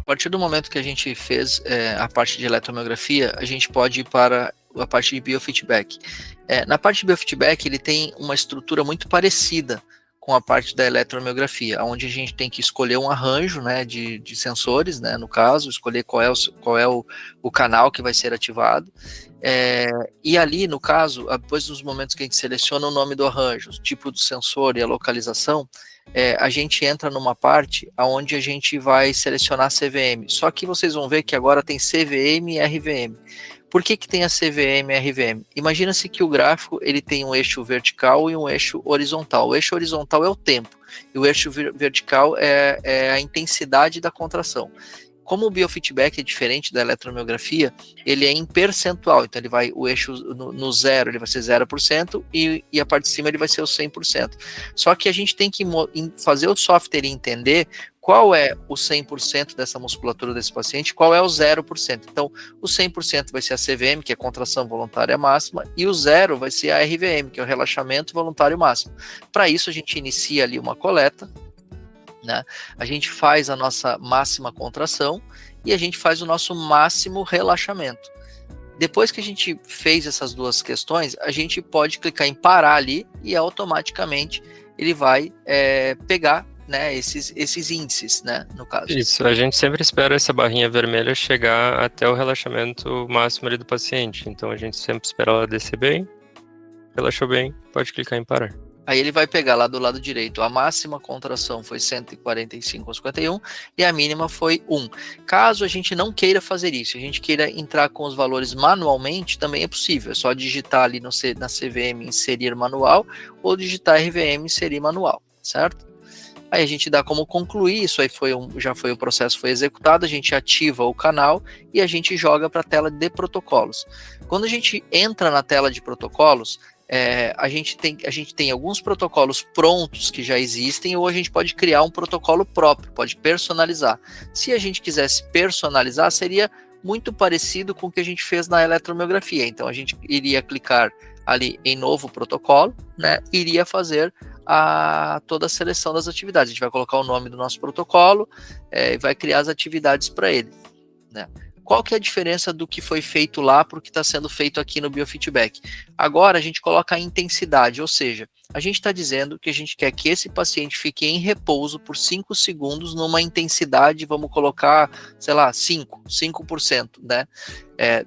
partir do momento que a gente fez a parte de eletromiografia, a gente pode ir para a parte de biofeedback. Na parte de biofeedback, ele tem uma estrutura muito parecida com a parte da eletromiografia, onde a gente tem que escolher um arranjo, né, de sensores, né, no caso, escolher qual é o canal que vai ser ativado, e ali, no caso, depois dos momentos que a gente seleciona o nome do arranjo, o tipo do sensor e a localização, a gente entra numa parte onde a gente vai selecionar CVM, só que vocês vão ver que agora tem CVM e RVM. Por que tem a CVM e a RVM? Imagina-se que o gráfico ele tem um eixo vertical e um eixo horizontal. O eixo horizontal é o tempo, e o eixo vertical é a intensidade da contração. Como o biofeedback é diferente da eletromiografia, ele é em percentual, então ele vai, o eixo no zero ele vai ser 0% e a parte de cima ele vai ser o 100%. Só que a gente tem que fazer o software entender qual é o 100% dessa musculatura desse paciente, qual é o 0%. Então, o 100% vai ser a CVM, que é a contração voluntária máxima, e o 0 vai ser a RVM, que é o relaxamento voluntário máximo. Para isso, a gente inicia ali uma coleta, né? A gente faz a nossa máxima contração e a gente faz o nosso máximo relaxamento. Depois que a gente fez essas duas questões, a gente pode clicar em parar ali e automaticamente ele vai pegar, né, esses índices, né, no caso. Isso, a gente sempre espera essa barrinha vermelha chegar até o relaxamento máximo ali do paciente, então a gente sempre espera ela descer bem, relaxou bem, pode clicar em parar. Aí ele vai pegar lá do lado direito, a máxima contração foi 145/51 e a mínima foi 1. Caso a gente não queira fazer isso, a gente queira entrar com os valores manualmente, também é possível. É só digitar ali na CVM inserir manual ou digitar RVM inserir manual, certo? Aí a gente dá como concluir, isso aí já foi o processo, foi executado, a gente ativa o canal e a gente joga para a tela de protocolos. Quando a gente entra na tela de protocolos, a gente tem alguns protocolos prontos que já existem, ou a gente pode criar um protocolo próprio, pode personalizar. Se a gente quisesse personalizar, seria muito parecido com o que a gente fez na eletromiografia. Então a gente iria clicar ali em novo protocolo, né, iria fazer toda a seleção das atividades. A gente vai colocar o nome do nosso protocolo e vai criar as atividades para ele, né? Qual que é a diferença do que foi feito lá para o que está sendo feito aqui no biofeedback? Agora a gente coloca a intensidade, ou seja, a gente está dizendo que a gente quer que esse paciente fique em repouso por 5 segundos numa intensidade, vamos colocar, sei lá, 5%, né?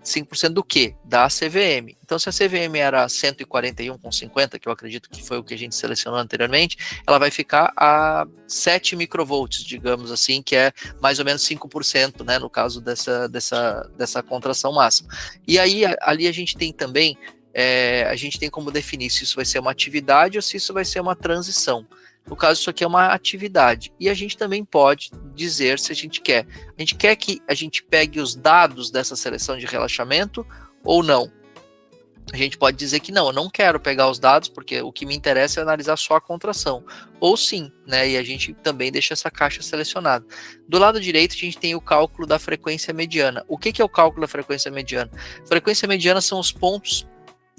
5% do quê? Da CVM. Então, se a CVM era 141,50, que eu acredito que foi o que a gente selecionou anteriormente, ela vai ficar a 7 microvolts, digamos assim, que é mais ou menos 5%, né, no caso dessa contração máxima. E aí, ali a gente tem também, a gente tem como definir se isso vai ser uma atividade ou se isso vai ser uma transição. No caso, isso aqui é uma atividade. E a gente também pode dizer se a gente quer. A gente quer que a gente pegue os dados dessa seleção de relaxamento ou não. A gente pode dizer que não, eu não quero pegar os dados, porque o que me interessa é analisar só a contração. Ou sim, né? E a gente também deixa essa caixa selecionada. Do lado direito, a gente tem o cálculo da frequência mediana. O que é o cálculo da frequência mediana? Frequência mediana são os pontos,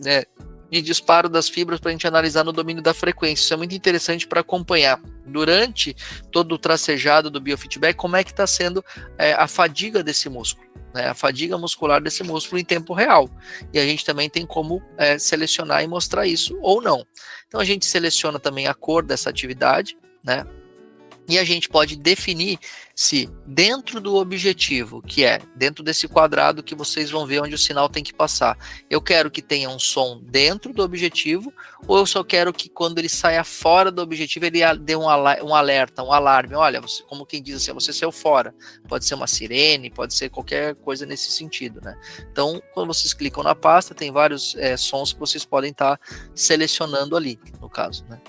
né, de disparo das fibras para a gente analisar no domínio da frequência. Isso é muito interessante para acompanhar durante todo o tracejado do biofeedback como é que está sendo a fadiga desse músculo, né, a fadiga muscular desse músculo em tempo real. E a gente também tem como selecionar e mostrar isso ou não. Então a gente seleciona também a cor dessa atividade, né? E a gente pode definir se dentro do objetivo, que é dentro desse quadrado que vocês vão ver onde o sinal tem que passar, eu quero que tenha um som dentro do objetivo, ou eu só quero que quando ele saia fora do objetivo ele dê um alerta, um alarme. Olha, você, como quem diz assim, você saiu fora. Pode ser uma sirene, pode ser qualquer coisa nesse sentido, né? Então, quando vocês clicam na pasta, tem vários sons que vocês podem estar selecionando ali, no caso, né?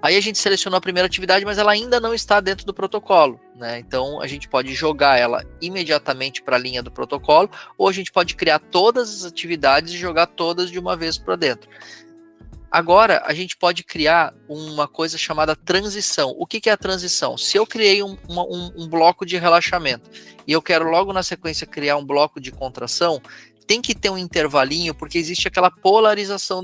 Aí a gente selecionou a primeira atividade, mas ela ainda não está dentro do protocolo, né? Então a gente pode jogar ela imediatamente para a linha do protocolo, ou a gente pode criar todas as atividades e jogar todas de uma vez para dentro. Agora a gente pode criar uma coisa chamada transição. O que é a transição? Se eu criei um bloco de relaxamento e eu quero logo na sequência criar um bloco de contração, tem que ter um intervalinho, porque existe aquela polarização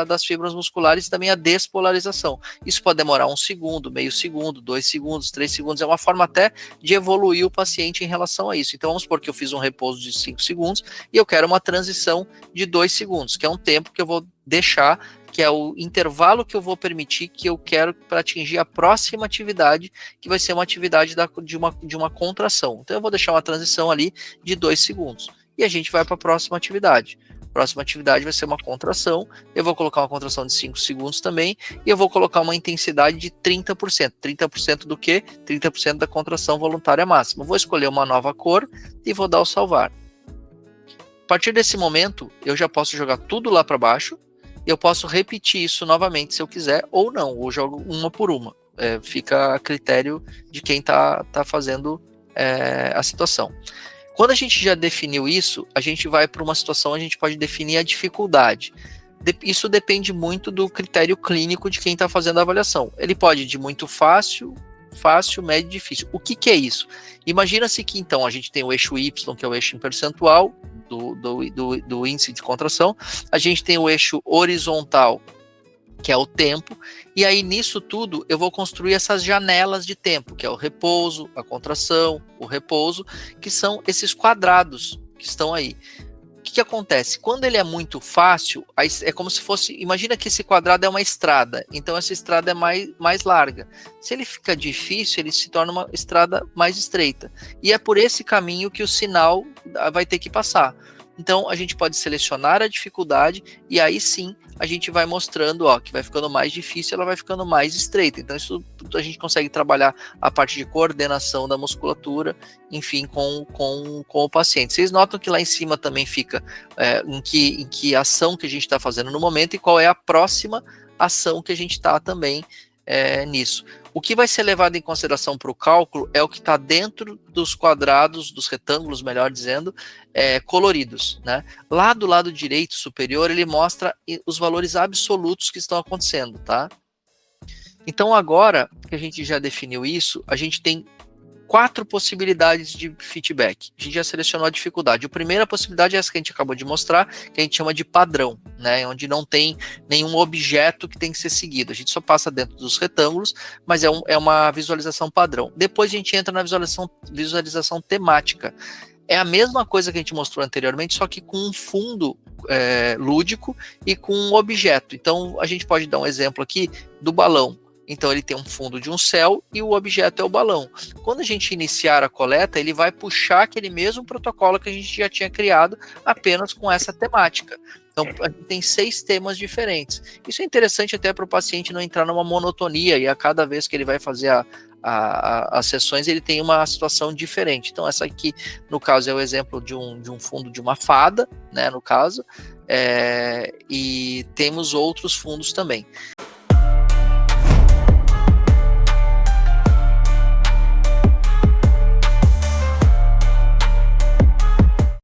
das fibras musculares e também a despolarização. Isso pode demorar 1 segundo, meio segundo, 2 segundos, 3 segundos, é uma forma até de evoluir o paciente em relação a isso. Então vamos supor que eu fiz um repouso de 5 segundos e eu quero uma transição de 2 segundos, que é um tempo que eu vou deixar, que é o intervalo que eu vou permitir que eu quero para atingir a próxima atividade, que vai ser uma atividade de uma contração. Então eu vou deixar uma transição ali de 2 segundos. E a gente vai para a próxima atividade. A próxima atividade vai ser uma contração. Eu vou colocar uma contração de 5 segundos também. E eu vou colocar uma intensidade de 30%. 30% do quê? 30% da contração voluntária máxima. Vou escolher uma nova cor e vou dar o salvar. A partir desse momento, eu já posso jogar tudo lá para baixo. E eu posso repetir isso novamente se eu quiser ou não. Ou jogo uma por uma. Fica a critério de quem está fazendo a situação. Quando a gente já definiu isso, a gente vai para uma situação, a gente pode definir a dificuldade. Isso depende muito do critério clínico de quem está fazendo a avaliação. Ele pode ir de muito fácil, médio e difícil. O que é isso? Imagina-se que então a gente tem o eixo Y, que é o eixo em percentual do índice de contração, a gente tem o eixo horizontal, que é o tempo, e aí nisso tudo eu vou construir essas janelas de tempo, que é o repouso, a contração, o repouso, que são esses quadrados que estão aí. O que acontece? Quando ele é muito fácil, é como se fosse, imagina que esse quadrado é uma estrada, então essa estrada é mais larga. Se ele fica difícil, ele se torna uma estrada mais estreita, e é por esse caminho que o sinal vai ter que passar. Então, a gente pode selecionar a dificuldade e aí sim a gente vai mostrando que vai ficando mais difícil, ela vai ficando mais estreita. Então, isso a gente consegue trabalhar a parte de coordenação da musculatura, enfim, com o paciente. Vocês notam que lá em cima também fica em que ação que a gente está fazendo no momento e qual é a próxima ação que a gente está também nisso. O que vai ser levado em consideração para o cálculo é o que está dentro dos quadrados, dos retângulos, melhor dizendo, coloridos, né? Lá do lado direito superior, ele mostra os valores absolutos que estão acontecendo, tá? Então, agora que a gente já definiu isso, a gente tem 4 possibilidades de feedback. A gente já selecionou a dificuldade. A primeira possibilidade é essa que a gente acabou de mostrar, que a gente chama de padrão, né? Onde não tem nenhum objeto que tem que ser seguido. A gente só passa dentro dos retângulos, mas é uma visualização padrão. Depois a gente entra na visualização temática. É a mesma coisa que a gente mostrou anteriormente, só que com um fundo lúdico e com um objeto. Então, a gente pode dar um exemplo aqui do balão. Então ele tem um fundo de um céu e o objeto é o balão. Quando a gente iniciar a coleta, ele vai puxar aquele mesmo protocolo que a gente já tinha criado, apenas com essa temática. Então a gente tem 6 temas diferentes. Isso é interessante até para o paciente não entrar numa monotonia e a cada vez que ele vai fazer as sessões ele tem uma situação diferente. Então essa aqui, no caso, é o exemplo de um fundo de uma fada, né, no caso, e temos outros fundos também.